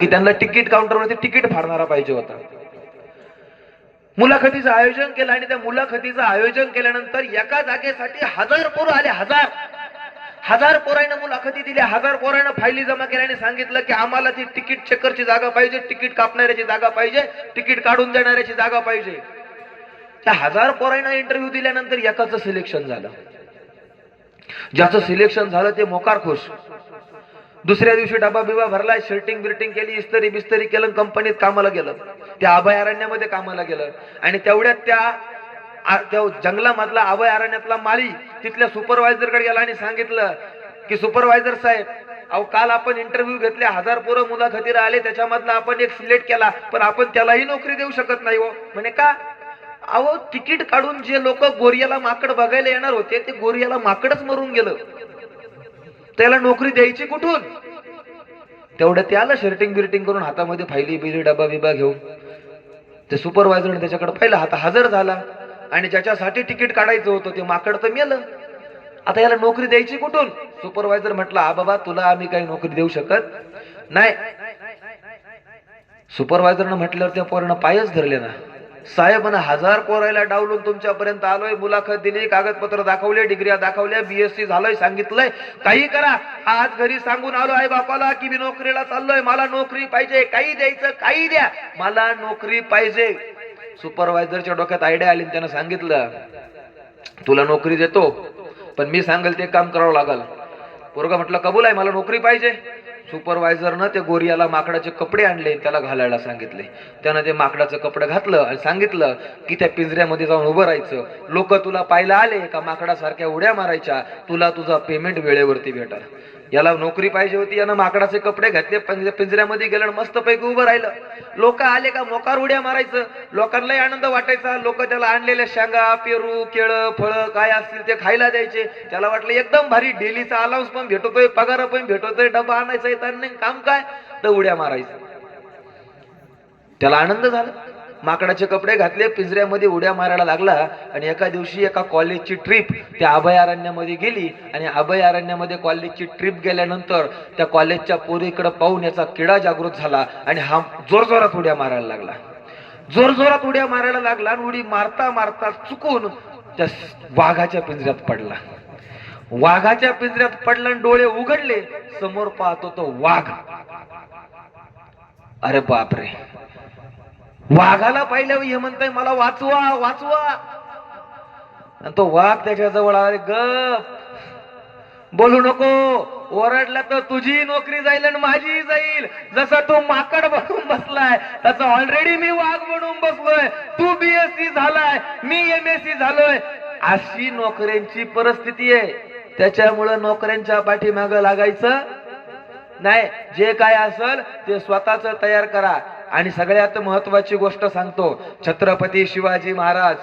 की त्यांना ticket काउंटरवरती ticket फाडणारा पाहिजे होता. मुलाखतीचं आयोजन केलं आणि त्या मुलाखतीचं आयोजन केल्यानंतर एका जागेसाठी 1000 पोरं आले. 1000 पोरांना मुलाखती दिल्या. 1000 पोरांना फायली जमा केल्या आणि सांगितलं की आम्हाला ती तिकीट चेकरची जागा पाहिजे, तिकीट कापणाऱ्याची जागा पाहिजे, तिकीट काढून देणाऱ्याची जागा पाहिजे. त्या 1000 पोरांना इंटरव्ह्यू दिल्यानंतर एकाचं सिलेक्शन झालं. ज्याचं सिलेक्शन झालं ते मोकार खुश. दुसऱ्या दिवशी डबा बिबा भरला, शर्टिंग बिर्टिंग केली, इस्त्री बिस्तरी केलं, कंपनीत कामाला गेलं. त्या अभयारण्यामध्ये कामाला गेलं आणि तेवढ्यात त्या जंगलामधला अभयारण्यातला माळी तिथल्या सुपरवायझर कडे गेला आणि सांगितलं की सुपरवायझर साहेब, अहो काल आपण इंटरव्ह्यू घेतले, 1000 पोरं मुलाखतीला आले, त्याच्यामधला आपण एक सिलेक्ट केला, पण आपण त्यालाही नोकरी देऊ शकत नाही हो. म्हणे का? अहो तिकीट काढून जे लोक गोरियाला माकड बघायला येणार होते ते गोरियाला माकडच मरून गेलं, त्याला नोकरी द्यायची कुठून? तेवढं ते आलं शर्टिंग बिर्टिंग करून, हातामध्ये फायली बिली डबा बिबा घेऊन. ते सुपरवायझरने त्याच्याकडे पाहिलं, हात हजर झाला आणि ज्याच्यासाठी तिकीट काढायचं होतं ते माकड तर मेलं. आता याला नोकरी द्यायची कुठून? सुपरवायझर म्हटला, हा बाबा तुला आम्ही काही नोकरी देऊ शकत नाही. सुपरवायझरनं म्हटल्यावर त्या पोरानं पायच धरले ना. साहेब 1000 पोरायला डावलून तुमच्यापर्यंत आलोय, मुलाखत दिली, कागदपत्र दाखवले, डिग्र्या दाखवल्या, बीएससी झालोय, सांगितलंय काही करा. आज घरी सांगून आलो आई बापाला की मी नोकरीला चाललोय, मला नोकरी पाहिजे, काही द्यायचं काही द्या, मला नोकरी पाहिजे. सुपरवायझरच्या डोक्यात आयडिया आली, त्यानं सांगितलं तुला नोकरी देतो, पण मी सांगेल ते काम करावं लागल. पोरगा म्हटलं कबूल आहे, मला नोकरी पाहिजे. सुपरवायझरनं ते गोरियाला माकडाचे कपडे आणले, त्याला घालायला सांगितले. त्यानं ते माकडाचं कपडे घातलं आणि सांगितलं की त्या पिंजऱ्यामध्ये जाऊन उभं राहायचं, लोक तुला पाहायला आले का माकडासारख्या उड्या मारायच्या, तुला तुझा पेमेंट वेळेवरती भेटल. याला नोकरी पाहिजे होती, यानं माकडाचे कपडे घातले, पिंजऱ्यामध्ये गेलं, मस्त पैकी उभं राहिलं. लोक आले का मोकार उड्या मारायचं, लोकांनाही आनंद वाटायचा. लोक त्याला आणलेल्या शेंगा, पेरू, केळं, फळं काय असतील ते खायला द्यायचे. त्याला वाटलं एकदम भारी, डेलीचा अलाउन्स पण भेटतोय, पगार पण भेटतोय, डबा आणायचा येतात नाही, काम काय तर उड्या मारायचं. त्याला आनंद झाला. माकडाचे कपडे घातले, पिंजऱ्यामध्ये उड्या मारायला लागला. आणि एका दिवशी एका कॉलेजची ट्रिप त्या अभयारण्यामध्ये गेली आणि अभयारण्यामध्ये कॉलेजची ट्रिप गेल्यानंतर त्या कॉलेजच्या पोरीकडे पाहून याचा किडा जागृत झाला आणि हा जोरजोरात उड्या मारायला लागला. जोरजोरात उड्या मारायला लागला आणि उडी मारता मारता चुकून त्या वाघाच्या पिंजऱ्यात पडला. वाघाच्या पिंजऱ्यात पडला आणि डोळे उघडले, समोर पाहतो तो वाघ. अरे बापरे, वाघाला पाहिल्यावर हे म्हणताय मला वाचवा वाचवा. आणि तो वाघ त्याच्या जवळ आला, गप बोलू नको, ओरडला तर तुझी नोकरी जाईल आणि माझी जाईल. जसा तो माकड बनून बसलाय तसा ऑलरेडी मी वाघ बनून बसलोय. तू बीएससी झालाय, मी एमएससी झालोय. अशी नोकऱ्यांची परिस्थिती आहे. त्याच्यामुळे नोकऱ्यांच्या पाठीमागं लागायचं नाही. जे काय असेल ते स्वतःच तयार करा. आणि सगळ्यात महत्वाची गोष्ट सांगतो, छत्रपती शिवाजी महाराज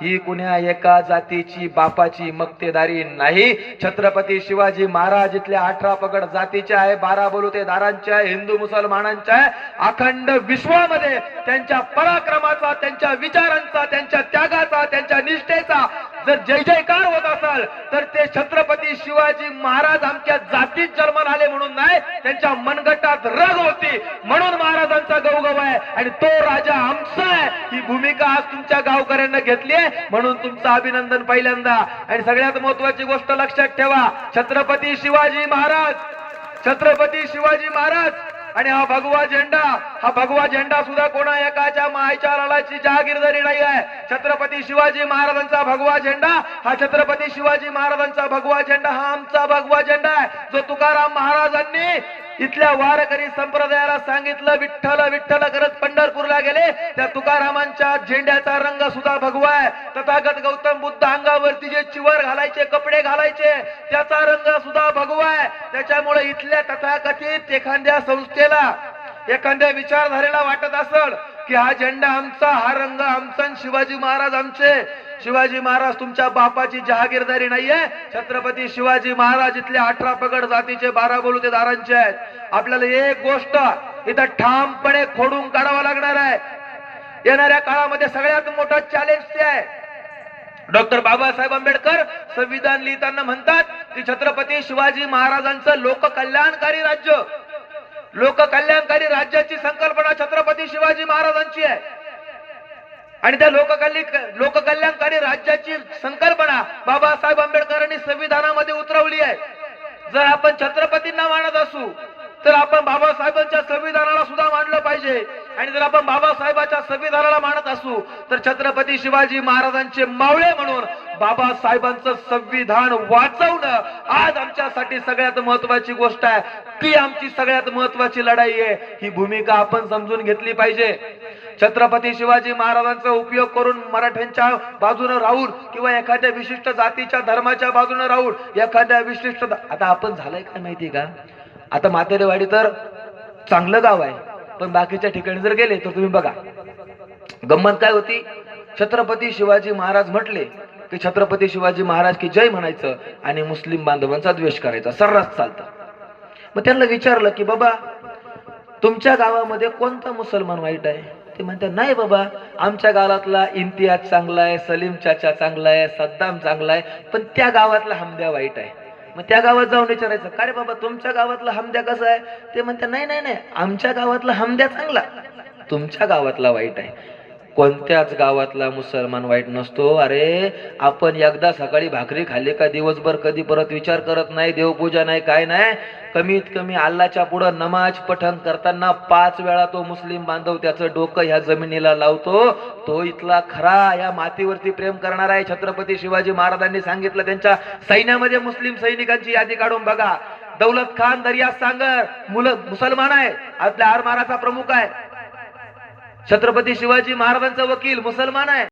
ही कुण्या एका जातीची बापाची मक्तेदारी नाही. छत्रपती शिवाजी महाराज इथल्या 18 पगड जातीचे आहे, 12 बलुतेदारांचे आहे, हिंदू मुसलमानांचे आहे. अखंड विश्वामध्ये त्यांच्या पराक्रमाचा, त्यांच्या विचारांचा, त्यांच्या त्यागाचा, त्यांच्या निष्ठेचा जर जय जयकार होत असेल तर ते छत्रपती शिवाजी महाराज आमच्या जातीत जन्माला आले म्हणून नाही, त्यांच्या मनगटात रग होती म्हणून महाराजांचा गौगव आहे. आणि तो राजा आमचा आहे ही भूमिका आज तुमच्या गावकऱ्यांना घेतली आहे, म्हणून तुमचं अभिनंदन पहिल्यांदा. आणि सगळ्यात महत्वाची गोष्ट लक्षात ठेवा, छत्रपती शिवाजी महाराज, छत्रपती शिवाजी महाराज आणि हा भगवा झेंडा सुद्धा कोणा एकाच्या मायच्या लालाची जहागीरदारी नाही आहे. छत्रपती शिवाजी महाराजांचा भगवा झेंडा हा छत्रपती शिवाजी महाराजांचा भगवा झेंडा हा आमचा भगवा झेंडा आहे, जो तुकाराम महाराजांनी इथल्या वारकरी संप्रदायाला सांगितलं विठ्ठल विठ्ठल करत पंढरपूरला गेले. त्या तुकारामांच्या झेंड्याचा रंग सुद्धा भगवा आहे. तथागत गौतम बुद्ध अंगावरती जे चिवर घालायचे, कपडे घालायचे, त्याचा रंग सुद्धा भगवा आहे. त्याच्यामुळे इथल्या तथाकथित एखाद्या संस्थेला, एखाद्या विचारधारेला वाटत असेल की हा झेंडा आमचा, हा रंग आमचा, शिवाजी महाराज आमचे, शिवाजी महाराज तुमच्या बापाची जहागीरदारी नाहीये. छत्रपती शिवाजी महाराज इथले 18 पगड जातीचे, 12 बलुतेदारांचे आहेत. आपल्याला एक गोष्ट इथं ठामपणे खोडून काढावं लागणार आहे. येणाऱ्या काळामध्ये सगळ्यात मोठं चॅलेंज ते आहे. डॉक्टर बाबासाहेब आंबेडकर संविधान लिहिताना म्हणतात की छत्रपती शिवाजी महाराजांचं लोककल्याणकारी राज्य, लोककल्याणकारी राज्याची आणि त्या लोककल्याणकारी राज्याची संकल्पना बाबासाहेब आंबेडकरांनी संविधानामध्ये उतरवली आहे. जर आपण छत्रपतींना मानत असू तर आपण बाबासाहेबांच्या संविधानाला सुद्धा मानलं पाहिजे. आणि जर आपण बाबासाहेबांच्या संविधानाला मानत असू तर छत्रपती शिवाजी महाराजांचे मावळे म्हणून बाबासाहेबांचं संविधान वाचवणं आज आमच्यासाठी सगळ्यात महत्वाची गोष्ट आहे. ती आमची सगळ्यात महत्वाची लढाई आहे. ही भूमिका आपण समजून घेतली पाहिजे. छत्रपती शिवाजी महाराजांचा उपयोग करून मराठ्यांच्या बाजूने राहून किंवा एखाद्या विशिष्ट जातीच्या धर्माच्या बाजूने राहून एखाद्या विशिष्ट आता आपण झालंय काय माहिती का, आता म्हातेरेवाडी तर चांगलं गाव आहे, पण बाकीच्या ठिकाणी जर गेले तर तुम्ही बघा गंमत काय होती. छत्रपती शिवाजी महाराज म्हटले की छत्रपती शिवाजी महाराज की जय म्हणायचं आणि मुस्लिम बांधवांचा द्वेष करायचा सर्रास चालतं. मग त्यांना विचारलं की बाबा तुमच्या गावामध्ये कोणता मुसलमान वाईट आहे? ते म्हणतात नाही बाबा आमच्या गावातला इम्तियाज चांगला आहे, सलीम चाचा चांगला आहे, सद्दाम चांगला आहे, पण त्या गावातला हमद्या वाईट आहे. मग त्या गावात जाऊन विचारायचं का रे बाबा तुमच्या गावातला हमद्या कसा आहे? ते म्हणतात नाही नाही नाही आमच्या गावातला हमद्या चांगला, तुमच्या गावातला वाईट आहे. कोणत्याच गावातला मुसलमान वाईट नसतो. अरे आपण एकदा सकाळी भाकरी खाल्ली का दिवसभर कधी परत विचार करत नाही, देवपूजा नाही, काय नाही. कमीत कमी अल्लाच्या पुढं नमाज पठण करताना 5 वेळा तो मुस्लिम बांधव त्याचं डोकं ह्या जमिनीला लावतो. तो इथला खरा या मातीवरती प्रेम करणारा आहे. छत्रपती शिवाजी महाराजांनी सांगितलं त्यांच्या सैन्यामध्ये मुस्लिम सैनिकांची यादी काढून बघा. दौलत खान दर्या सांगर मुसलमान आहे, आपल्या आरमाराचा प्रमुख आहे. छत्रपती शिवाजी महाराजांचा वकील मुसलमान आहे.